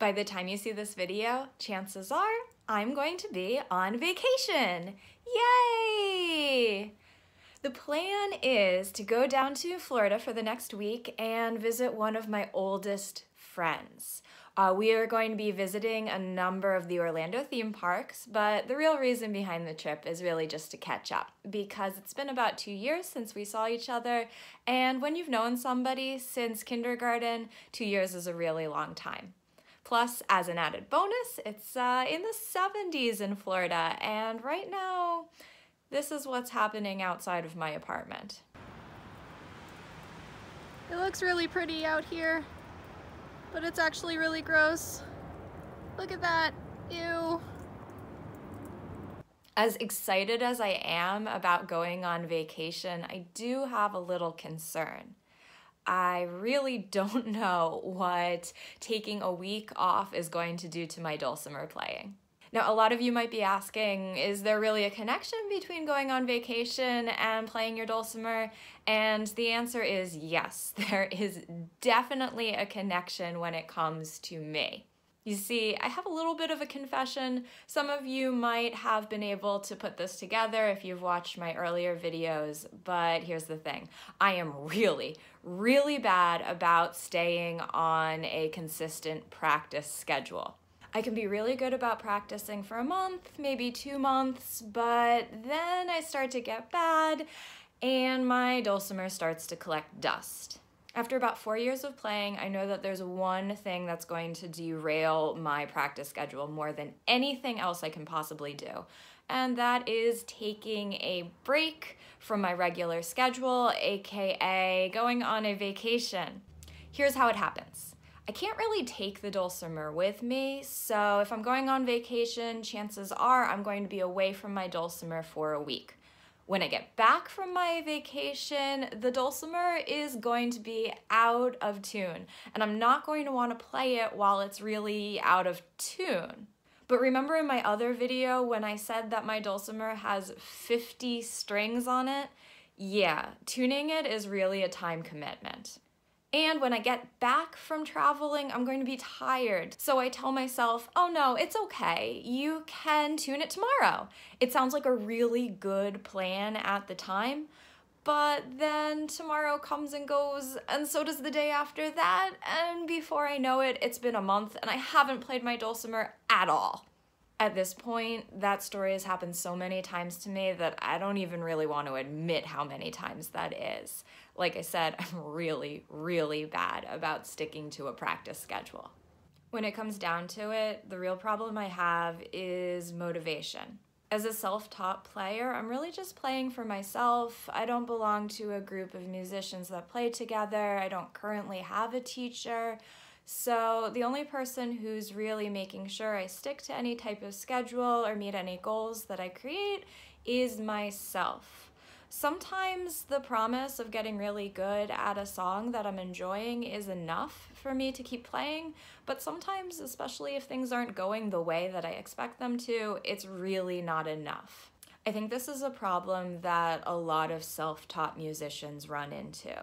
By the time you see this video, chances are I'm going to be on vacation. Yay! The plan is to go down to Florida for the next week and visit one of my oldest friends. We are going to be visiting a number of the Orlando theme parks, but the real reason behind the trip is really just to catch up, because it's been about 2 years since we saw each other, and when you've known somebody since kindergarten, 2 years is a really long time. Plus, as an added bonus, it's in the 70s in Florida, and right now, this is what's happening outside of my apartment. It looks really pretty out here, but it's actually really gross. Look at that, ew. As excited as I am about going on vacation, I do have a little concern. I really don't know what taking a week off is going to do to my dulcimer playing. Now, a lot of you might be asking, is there really a connection between going on vacation and playing your dulcimer? And the answer is yes, there is definitely a connection when it comes to me. You see, I have a little bit of a confession. Some of you might have been able to put this together if you've watched my earlier videos, but here's the thing. I am really bad about staying on a consistent practice schedule. I can be really good about practicing for a month, maybe 2 months, but then I start to get bad and my dulcimer starts to collect dust. After about 4 years of playing, I know that there's one thing that's going to derail my practice schedule more than anything else I can possibly do, and that is taking a break from my regular schedule, aka going on a vacation. Here's how it happens. I can't really take the dulcimer with me, so if I'm going on vacation, chances are I'm going to be away from my dulcimer for a week. When I get back from my vacation, the dulcimer is going to be out of tune, and I'm not going to want to play it while it's really out of tune. But remember in my other video when I said that my dulcimer has 50 strings on it? Yeah, tuning it is really a time commitment. And when I get back from traveling, I'm going to be tired. So I tell myself, oh no, it's okay. You can tune it tomorrow. It sounds like a really good plan at the time, but then tomorrow comes and goes, and so does the day after that, and before I know it, it's been a month and I haven't played my dulcimer at all. At this point, that story has happened so many times to me that I don't even really want to admit how many times that is. Like I said, I'm really bad about sticking to a practice schedule. When it comes down to it, the real problem I have is motivation. As a self-taught player, I'm really just playing for myself. I don't belong to a group of musicians that play together. I don't currently have a teacher. So the only person who's really making sure I stick to any type of schedule or meet any goals that I create is myself. Sometimes the promise of getting really good at a song that I'm enjoying is enough for me to keep playing, but sometimes, especially if things aren't going the way that I expect them to, it's really not enough. I think this is a problem that a lot of self-taught musicians run into.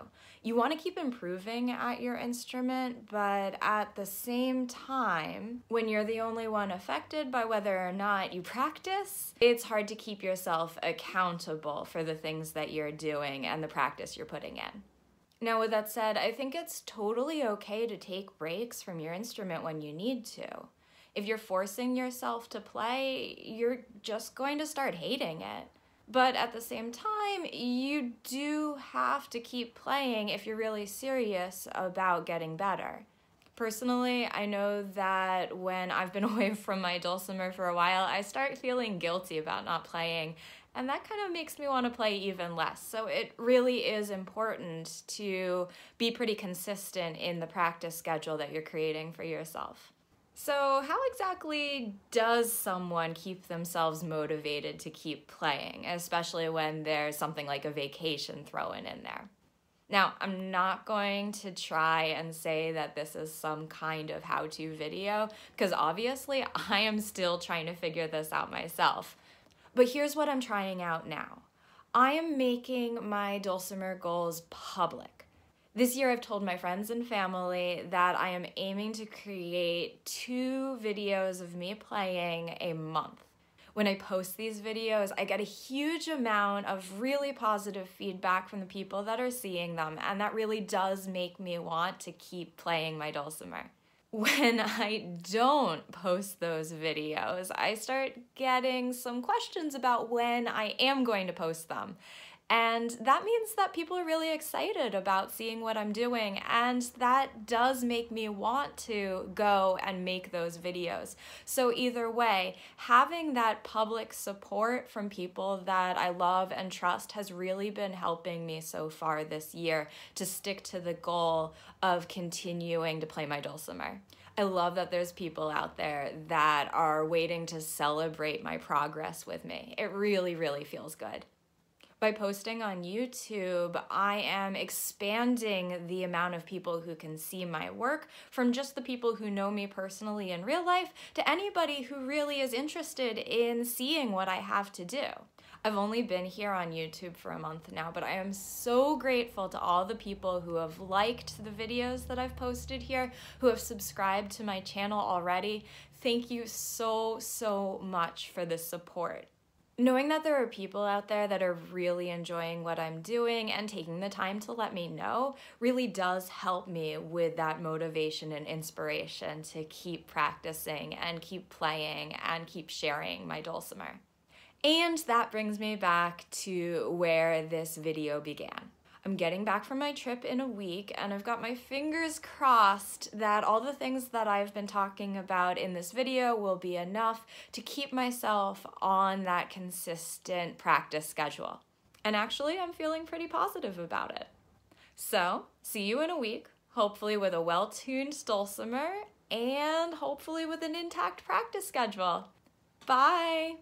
You want to keep improving at your instrument, but at the same time, when you're the only one affected by whether or not you practice, it's hard to keep yourself accountable for the things that you're doing and the practice you're putting in. Now, with that said, I think it's totally okay to take breaks from your instrument when you need to. If you're forcing yourself to play, you're just going to start hating it. But at the same time, you do have to keep playing if you're really serious about getting better. Personally, I know that when I've been away from my dulcimer for a while, I start feeling guilty about not playing, and that kind of makes me want to play even less. So it really is important to be pretty consistent in the practice schedule that you're creating for yourself. So how exactly does someone keep themselves motivated to keep playing, especially when there's something like a vacation thrown in there? Now, I'm not going to try and say that this is some kind of how-to video, because obviously I am still trying to figure this out myself. But here's what I'm trying out now. I am making my dulcimer goals public. This year I've told my friends and family that I am aiming to create 2 videos of me playing a month. When I post these videos, I get a huge amount of really positive feedback from the people that are seeing them, and that really does make me want to keep playing my dulcimer. When I don't post those videos, I start getting some questions about when I am going to post them. And that means that people are really excited about seeing what I'm doing, and that does make me want to go and make those videos. So either way, having that public support from people that I love and trust has really been helping me so far this year to stick to the goal of continuing to play my dulcimer. I love that there's people out there that are waiting to celebrate my progress with me. It really, really feels good. By posting on YouTube, I am expanding the amount of people who can see my work from just the people who know me personally in real life to anybody who really is interested in seeing what I have to do. I've only been here on YouTube for a month now, but I am so grateful to all the people who have liked the videos that I've posted here, who have subscribed to my channel already. Thank you so, so much for the support. Knowing that there are people out there that are really enjoying what I'm doing and taking the time to let me know really does help me with that motivation and inspiration to keep practicing and keep playing and keep sharing my dulcimer. And that brings me back to where this video began. I'm getting back from my trip in a week, and I've got my fingers crossed that all the things that I've been talking about in this video will be enough to keep myself on that consistent practice schedule. And actually, I'm feeling pretty positive about it. So, see you in a week, hopefully with a well-tuned dulcimer, and hopefully with an intact practice schedule. Bye!